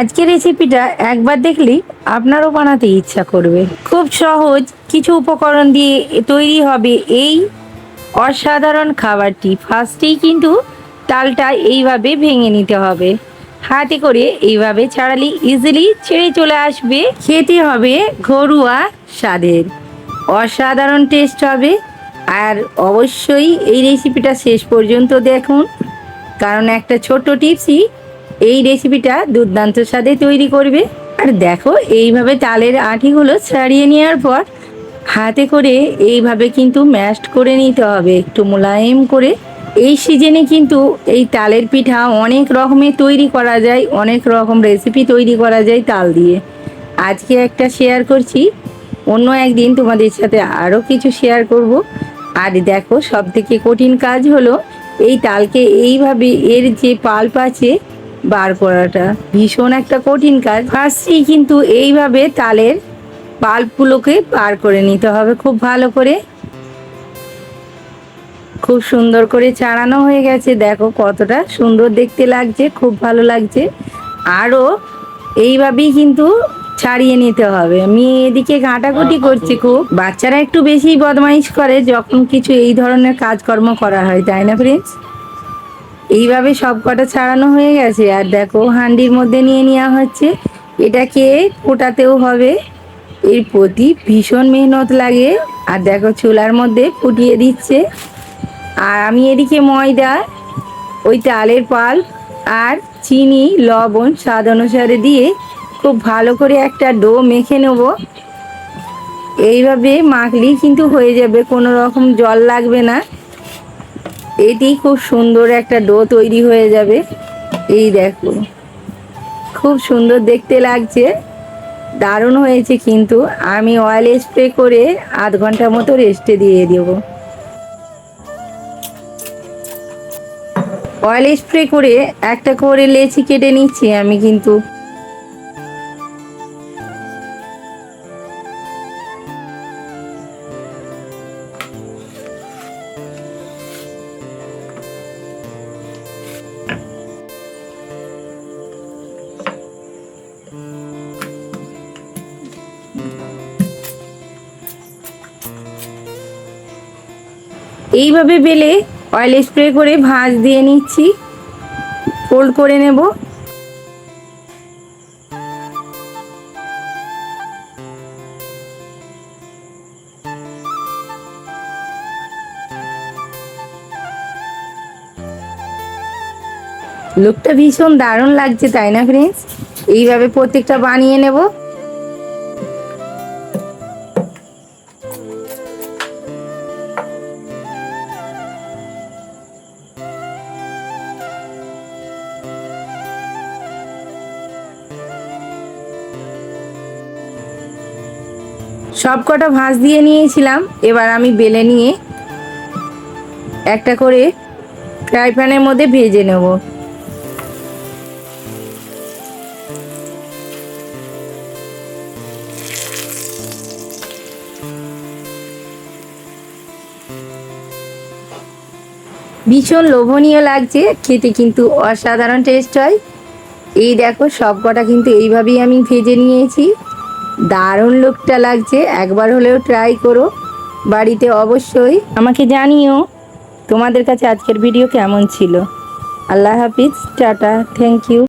আজকের রেসিপিটা একবার দেখলেই আপনারও বানাতে ইচ্ছা করবে। খুব সহজ কিছু উপকরণ দিয়ে তৈরি হবে এই অসাধারণ খাবারটি। ফার্স্টেই কিন্তু তালটা এইভাবে ভেঙে নিতে হবে। হাতে করে এইভাবে ছাড়ালে ইজিলি ছেড়ে চলে আসবে। খেতে হবে ঘরোয়া স্বাদের, অসাধারণ টেস্ট হবে। আর অবশ্যই এই রেসিপিটা শেষ পর্যন্ত দেখুন, কারণ একটা ছোট্ট টিপসই এই রেসিপিটা দুর্দান্ত স্বাদে তৈরি করবে। আর দেখো, এইভাবে তালের আঁটিগুলো ছাড়িয়ে নেওয়ার পর হাতে করে এইভাবে কিন্তু ম্যাশড করে নিতে হবে একটু মোলায়েম করে। এই সিজনে কিন্তু এই তালের পিঠা অনেক রকমের তৈরি করা যায়, অনেক রকম রেসিপি তৈরি করা যায় তাল দিয়ে। আজকে একটা শেয়ার করছি, অন্য একদিন তোমাদের সাথে আরও কিছু শেয়ার করব। আর দেখো, সব থেকে কঠিন কাজ হলো এই তালকে এইভাবে এর যে পাল্প আছে বার করাটা ভীষণ একটা কঠিন কাজ। ফার্স্টেই কিন্তু এইভাবে তালের পাল্পগুলোকে বার করে নিতে হবে খুব ভালো করে। খুব সুন্দর করে ছাড়ানো হয়ে গেছে, দেখো কতটা সুন্দর দেখতে লাগছে, খুব ভালো লাগছে। আরও এইভাবেই কিন্তু ছাড়িয়ে নিতে হবে। আমি এদিকে ঘাঁটাঘুটি করছি খুব। বাচ্চারা একটু বেশি বদমাইশ করে যখন কিছু এই ধরনের কাজকর্ম করা হয়, তাই না ফ্রেন্ডস? এইভাবে সব কটা ছাড়ানো হয়ে গেছে। আর দেখো, হাঁডির মধ্যে নিয়ে নেওয়া হচ্ছে। এটাকে ফোটাতেও হবে, এর প্রতি ভীষণ মেহনত লাগে। আর দেখো, চুলার মধ্যে ফুটিয়ে দিচ্ছে। আর আমি এদিকে ময়দা, ওই তালের পাল্প আর চিনি, লবণ স্বাদ অনুসারে দিয়ে খুব ভালো করে একটা ডো মেখে নেব। এইভাবে মাখলেই কিন্তু হয়ে যাবে, কোনো রকম জল লাগবে না। এটি খুব সুন্দর একটা ডো তৈরি হয়ে যাবে। এই দেখো, খুব সুন্দর দেখতে লাগছে, দারুণ হয়েছে। কিন্তু আমি অয়েল স্প্রে করে আধ ঘন্টা মতো রেস্টে দিয়ে দেব। অয়েল স্প্রে করে একটা করে লেচি কেটে নিচ্ছি আমি। কিন্তু এইভাবে বেলে অয়েল স্প্রে করে ভাঁজ দিয়ে নিচ্ছি, ফোল্ড করে নেব। লুকটা ভীষণ দারুণ লাগছে, তাই না ফ্রেন্ডস? এইভাবে প্রত্যেকটা বানিয়ে নেব। সব কটা ভাঁজ দিয়ে নিয়েছিলাম। এবার আমি বেলে নিয়ে একটা করে ফ্রাই প্যানের মধ্যে ভেজে নেব। ভীষণ লোভনীয় লাগছে, খেতে কিন্তু অসাধারণ টেস্ট হয়। এই দেখো, সব কটা কিন্তু এইভাবেই আমি ভেজে নিয়েছি। দারুণ লুকটা লাগছে, একবার হলেও ট্রাই করো বাড়িতে। অবশ্যই আমাকে জানিও তোমাদের কাছে আজকের ভিডিও কেমন ছিল। আল্লাহ হাফিজ, টাটা, থ্যাংক ইউ।